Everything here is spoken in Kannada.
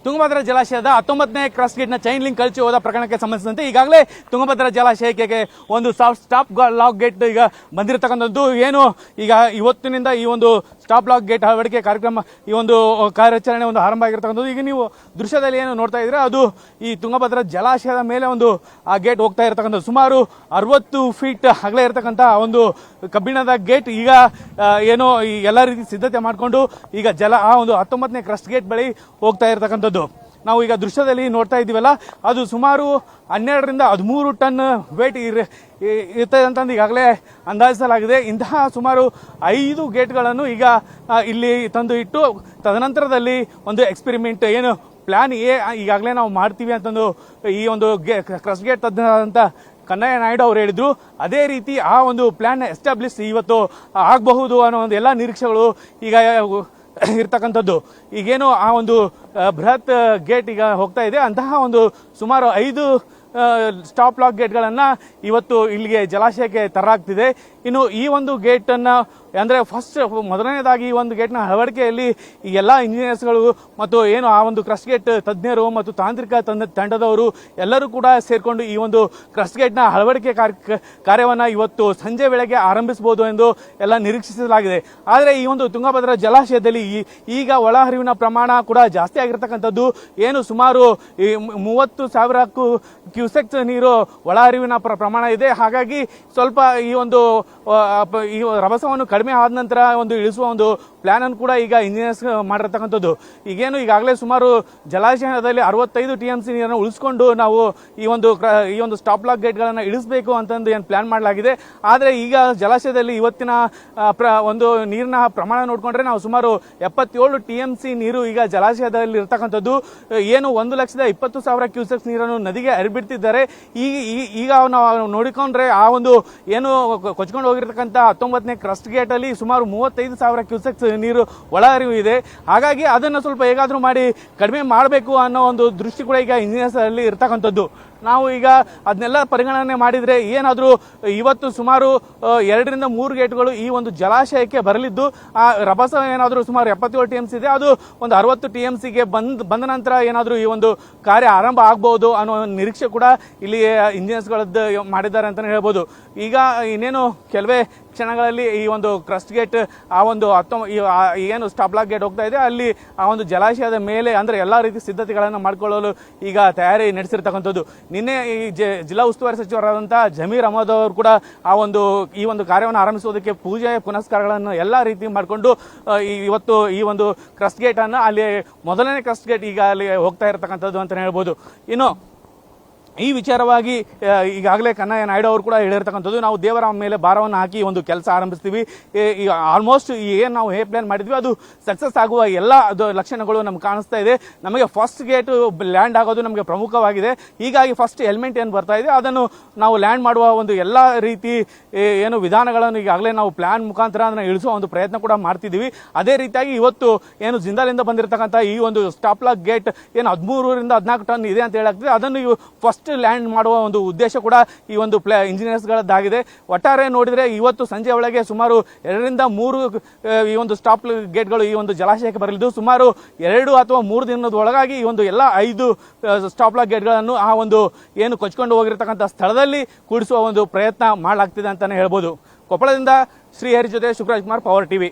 ತುಂಗಭದ್ರಾ ಜಲಾಶಯದ 19ನೇ ಕ್ರಾಸ್ ಗೇಟ್ನ ಚೈನ್ ಲಿಂಕ್ ಕಳಚಿ ಹೋದ ಪ್ರಕರಣಕ್ಕೆ ಸಂಬಂಧಿಸಿದಂತೆ ಈಗಾಗಲೇ ತುಂಗಭದ್ರಾ ಜಲಾಶಯಕ್ಕೆ ಒಂದು ಸ್ಟಾಪ್ ಲಾಕ್ ಗೇಟ್ ಈಗ ಬಂದಿರತಕ್ಕಂಥದ್ದು. ಏನು ಈಗ ಇವತ್ತಿನಿಂದ ಈ ಒಂದು ಸ್ಟಾಪ್ ಲಾಕ್ ಗೇಟ್ ಅಳವಡಿಕೆ ಕಾರ್ಯಕ್ರಮ ಈ ಒಂದು ಕಾರ್ಯಾಚರಣೆ ಒಂದು ಆರಂಭ ಆಗಿರತಕ್ಕಂಥದ್ದು. ಈಗ ನೀವು ದೃಶ್ಯದಲ್ಲಿ ಏನು ನೋಡ್ತಾ ಇದ್ರೆ ಅದು ಈ ತುಂಗಭದ್ರಾ ಜಲಾಶಯದ ಮೇಲೆ ಒಂದು ಆ ಗೇಟ್ ಹೋಗ್ತಾ ಇರತಕ್ಕಂಥದ್ದು. ಸುಮಾರು 60 ಫೀಟ್ ಅಗಲ ಇರತಕ್ಕಂಥ ಒಂದು ಕಬ್ಬಿಣದ ಗೇಟ್ ಈಗ ಏನೋ ಈ ಎಲ್ಲ ರೀತಿ ಸಿದ್ಧತೆ ಮಾಡಿಕೊಂಡು ಈಗ ಆ ಒಂದು 19ನೇ ಕ್ರಾಸ್ ಗೇಟ್ ಬಳಿ ಹೋಗ್ತಾ ಇರತಕ್ಕಂಥದ್ದು. ನಾವು ಈಗ ದೃಶ್ಯದಲ್ಲಿ ನೋಡ್ತಾ ಇದ್ದೀವಲ್ಲ, ಅದು ಸುಮಾರು 12 ರಿಂದ 13 ಟನ್ ವೇಟ್ ಇರ್ತದೆ ಅಂತಂದು ಈಗಾಗಲೇ ಅಂದಾಜಿಸಲಾಗಿದೆ. ಇಂತಹ ಸುಮಾರು 5 ಗೇಟ್ಗಳನ್ನು ಈಗ ಇಲ್ಲಿ ತಂದು ಇಟ್ಟು ತದನಂತರದಲ್ಲಿ ಒಂದು ಎಕ್ಸ್ಪೆರಿಮೆಂಟ್ ಏನು ಪ್ಲಾನ್ ಈಗಾಗಲೇ ನಾವು ಮಾಡ್ತೀವಿ ಅಂತಂದು ಈ ಒಂದು ಕ್ರಾಸ್ ಗೇಟ್ ತಜ್ಞರಾದಂಥ ಕನ್ನಯ್ಯ ನಾಯ್ಡು ಅವರು ಹೇಳಿದ್ರು. ಅದೇ ರೀತಿ ಆ ಒಂದು ಪ್ಲಾನ್ ಎಸ್ಟಾಬ್ಲಿಷ್ ಇವತ್ತು ಆಗಬಹುದು ಅನ್ನೋ ಒಂದು ಎಲ್ಲ ನಿರೀಕ್ಷೆಗಳು ಈಗ ಇರ್ತಕ್ಕಂಥದ್ದು. ಈಗೇನು ಆ ಒಂದು ಬೃಹತ್ ಗೇಟ್ ಈಗ ಹೋಗ್ತಾ ಇದೆ, ಅಂತಹ ಒಂದು ಸುಮಾರು 5 ಸ್ಟಾಪ್ ಲಾಕ್ ಗೇಟ್ಗಳನ್ನು ಇವತ್ತು ಇಲ್ಲಿಗೆ ಜಲಾಶಯಕ್ಕೆ ತರಲಾಗ್ತಿದೆ. ಇನ್ನು ಈ ಒಂದು ಗೇಟ್ ಅನ್ನ ಅಂದ್ರೆ ಮೊದಲನೇದಾಗಿ ಈ ಒಂದು ಗೇಟ್ನ ಅಳವಡಿಕೆಯಲ್ಲಿ ಈ ಎಲ್ಲ ಇಂಜಿನಿಯರ್ಸ್ಗಳು ಮತ್ತು ಏನು ಆ ಒಂದು ಕ್ರಸ್ಟ್ ಗೇಟ್ ತಜ್ಞರು ಮತ್ತು ತಾಂತ್ರಿಕ ತಂಡದವರು ಎಲ್ಲರೂ ಕೂಡ ಸೇರ್ಕೊಂಡು ಈ ಒಂದು ಕ್ರಸ್ಟ್ ಗೇಟ್ನ ಅಳವಡಿಕೆ ಕಾರ್ಯವನ್ನ ಇವತ್ತು ಸಂಜೆ ವೇಳೆಗೆ ಆರಂಭಿಸಬಹುದು ಎಂದು ಎಲ್ಲ ನಿರೀಕ್ಷಿಸಲಾಗಿದೆ. ಆದರೆ ಈ ಒಂದು ತುಂಗಭದ್ರಾ ಜಲಾಶಯದಲ್ಲಿ ಈಗ ಒಳಹರಿವಿನ ಪ್ರಮಾಣ ಕೂಡ ಜಾಸ್ತಿ ಆಗಿರತಕ್ಕಂಥದ್ದು. ಏನು ಸುಮಾರು 30,000 ಕ್ಯೂಸೆಕ್ಸ್ ನೀರು ಒಳಹರಿವಿನ ಪ್ರಮಾಣ ಇದೆ. ಹಾಗಾಗಿ ಸ್ವಲ್ಪ ಈ ಒಂದು ರಭಸವನ್ನು ಕಡಿಮೆ ಆದ ನಂತರ ಒಂದು ಇಳಿಸುವ ಒಂದು ಪ್ಲಾನ್ ಅನ್ನು ಕೂಡ ಈಗ ಇಂಜಿನಿಯರ್ಸ್ ಮಾಡಿರತಕ್ಕಂಥದ್ದು. ಈಗಾಗಲೇ ಸುಮಾರು ಜಲಾಶಯದಲ್ಲಿ 65 TMC ನೀರನ್ನು ಉಳಿಸಿಕೊಂಡು ನಾವು ಈ ಒಂದು ಸ್ಟಾಪ್ ಲಾಕ್ ಗೇಟ್ಗಳನ್ನು ಇಳಿಸಬೇಕು ಅಂತಂದು ಏನು ಪ್ಲಾನ್ ಮಾಡಲಾಗಿದೆ. ಆದರೆ ಈಗ ಜಲಾಶಯದಲ್ಲಿ ಇವತ್ತಿನ ಒಂದು ನೀರಿನ ಪ್ರಮಾಣ ನೋಡಿಕೊಂಡ್ರೆ ನಾವು ಸುಮಾರು 77 TMC ನೀರು ಈಗ ಜಲಾಶಯದಲ್ಲಿ ಇರತಕ್ಕಂಥದ್ದು. ಏನು 1,20,000 ಕ್ಯೂಸೆಕ್ಸ್ ನೀರನ್ನು ನದಿಗೆ ಹರಿಬಿಡ್ತಿದ್ದಾರೆ. ಈಗ ನಾವು ನೋಡಿಕೊಂಡ್ರೆ ಆ ಒಂದು ಏನು ಕೊಚ್ಕೊಂಡು ಹೋಗಿರ್ತಕ್ಕಂಥ 19ನೇ ಕ್ರಸ್ಟ್ ಗೇಟ್ ಅಲ್ಲಿ ಸುಮಾರು 35,000 ಕ್ಯೂಸೆಕ್ಸ್ ನೀರು ಒಳಹರಿವು ಇದೆ. ಹಾಗಾಗಿ ಅದನ್ನು ಸ್ವಲ್ಪ ಹೇಗಾದ್ರೂ ಮಾಡಿ ಕಡಿಮೆ ಮಾಡಬೇಕು ಅನ್ನೋ ಒಂದು ದೃಷ್ಟಿ ಕೂಡ ಈಗ ಇಂಜಿನಿಯರ್ಸ್ ಅಲ್ಲಿ ಇರ್ತಕ್ಕಂಥದ್ದು. ನಾವು ಈಗ ಅದನ್ನೆಲ್ಲ ಪರಿಗಣನೆ ಮಾಡಿದ್ರೆ ಏನಾದರೂ ಇವತ್ತು ಸುಮಾರು 2 ರಿಂದ 3 ಗೇಟ್ಗಳು ಈ ಒಂದು ಜಲಾಶಯಕ್ಕೆ ಬರಲಿದ್ದು, ಆ ರಭಸ ಏನಾದರೂ ಸುಮಾರು 77 TMC ಇದೆ, ಅದು ಒಂದು 60 TMCಗೆ ಬಂದ ನಂತರ ಏನಾದರೂ ಈ ಒಂದು ಕಾರ್ಯ ಆರಂಭ ಆಗಬಹುದು ಅನ್ನೋ ನಿರೀಕ್ಷೆ ಕೂಡ ಇಲ್ಲಿ ಇಂಜಿನಿಯರ್ಸ್ಗಳದ್ದು ಮಾಡಿದ್ದಾರೆ ಅಂತಾನೆ ಹೇಳ್ಬೋದು. ಈಗ ಇನ್ನೇನು ಕೆಲವೇ ಕ್ಷಣಗಳಲ್ಲಿ ಈ ಒಂದು ಕ್ರಸ್ಟ್ ಗೇಟ್ ಆ ಒಂದು ಏನು ಸ್ಟಾಪ್ ಲಾಕ್ ಗೇಟ್ ಹೋಗ್ತಾ ಇದೆ ಅಲ್ಲಿ ಆ ಒಂದು ಜಲಾಶಯದ ಮೇಲೆ ಅಂದ್ರೆ ಎಲ್ಲಾ ರೀತಿ ಸಿದ್ಧತೆಗಳನ್ನು ಮಾಡಿಕೊಳ್ಳಲು ಈಗ ತಯಾರಿ ನಡೆಸಿರ್ತಕ್ಕಂಥದ್ದು. ನಿನ್ನೆ ಈ ಜಿಲ್ಲಾ ಉಸ್ತುವಾರಿ ಸಚಿವರಾದಂತಹ ಜಮೀರ್ ಅಹಮದ್ ಅವರು ಕೂಡ ಈ ಒಂದು ಕಾರ್ಯವನ್ನು ಆರಂಭಿಸುವುದಕ್ಕೆ ಪೂಜೆ ಪುನಸ್ಕಾರಗಳನ್ನು ಎಲ್ಲಾ ರೀತಿ ಮಾಡಿಕೊಂಡು ಇವತ್ತು ಈ ಒಂದು ಕ್ರಸ್ಟ್ ಗೇಟ್ ಅನ್ನು ಅಲ್ಲಿ ಮೊದಲನೇ ಕ್ರಸ್ಟ್ ಗೇಟ್ ಈಗ ಅಲ್ಲಿ ಹೋಗ್ತಾ ಇರತಕ್ಕಂಥದ್ದು ಅಂತ ಹೇಳ್ಬೋದು. ಇನ್ನು ಈ ವಿಚಾರವಾಗಿ ಈಗಾಗಲೇ ಕನ್ನಯ್ಯ ನಾಯ್ಡು ಅವರು ಕೂಡ ಹೇಳಿರ್ತಕ್ಕಂಥದ್ದು, ನಾವು ದೇವರ ಮೇಲೆ ಭಾರವನ್ನು ಹಾಕಿ ಒಂದು ಕೆಲಸ ಆರಂಭಿಸ್ತೀವಿ. ಆಲ್ಮೋಸ್ಟ್ ಏನು ನಾವು ಪ್ಲಾನ್ ಮಾಡಿದ್ವಿ ಅದು ಸಕ್ಸಸ್ ಆಗುವ ಎಲ್ಲ ಲಕ್ಷಣಗಳು ನಮ್ಗೆ ಕಾಣಿಸ್ತಾ ಇದೆ. ನಮಗೆ ಫಸ್ಟ್ ಗೇಟ್ ಲ್ಯಾಂಡ್ ಆಗೋದು ನಮಗೆ ಪ್ರಮುಖವಾಗಿದೆ. ಹೀಗಾಗಿ ಫಸ್ಟ್ ಎಲಿಮೆಂಟ್ ಏನು ಬರ್ತಾ ಇದೆ ಅದನ್ನು ನಾವು ಲ್ಯಾಂಡ್ ಮಾಡುವ ಒಂದು ಎಲ್ಲ ರೀತಿ ಏನು ವಿಧಾನಗಳನ್ನು ಈಗಾಗಲೇ ನಾವು ಪ್ಲಾನ್ ಮುಖಾಂತರ ಅದನ್ನು ಇಳಿಸುವ ಒಂದು ಪ್ರಯತ್ನ ಕೂಡ ಮಾಡ್ತಿದ್ದೀವಿ. ಅದೇ ರೀತಿಯಾಗಿ ಇವತ್ತು ಏನು ಜಿಂದಾಲಿಂದ ಬಂದಿರತಕ್ಕಂಥ ಈ ಒಂದು ಸ್ಟಾಪ್ ಲಾಕ್ ಗೇಟ್ ಏನು 13 ರಿಂದ 14 ಟನ್ ಇದೆ ಅಂತ ಹೇಳಾಗ್ತದೆ, ಅದನ್ನು ಫಸ್ಟ್ ಲ್ಯಾಂಡ್ ಮಾಡುವ ಒಂದು ಉದ್ದೇಶ ಕೂಡ ಈ ಒಂದು ಇಂಜಿನಿಯರ್ಸ್ ಗಳದ್ದಾಗಿದೆ. ಒಟ್ಟಾರೆ ನೋಡಿದ್ರೆ ಇವತ್ತು ಸಂಜೆ ಒಳಗೆ ಸುಮಾರು 2 ರಿಂದ 3 ಈ ಒಂದು ಸ್ಟಾಪ್ ಗೇಟ್ಗಳು ಈ ಒಂದು ಜಲಾಶಯಕ್ಕೆ ಬರಲಿದ್ದು, ಸುಮಾರು 2 ಅಥವಾ 3 ದಿನದ ಒಳಗಾಗಿ ಈ ಒಂದು ಎಲ್ಲ 5 ಸ್ಟಾಪ್ ಲಾಕ್ ಗೇಟ್ಗಳನ್ನು ಆ ಒಂದು ಏನು ಕೊಚ್ಕೊಂಡು ಹೋಗಿರತಕ್ಕಂಥ ಸ್ಥಳದಲ್ಲಿ ಕೂಡಿಸುವ ಒಂದು ಪ್ರಯತ್ನ ಮಾಡಲಾಗ್ತಿದೆ ಅಂತಾನೆ ಹೇಳ್ಬೋದು. ಕೊಪ್ಪಳದಿಂದ ಶ್ರೀಹರಿ ಜೊತೆ ಶುಕ್ರಾಜ್ ಕುಮಾರ್, ಪವರ್ ಟಿವಿ.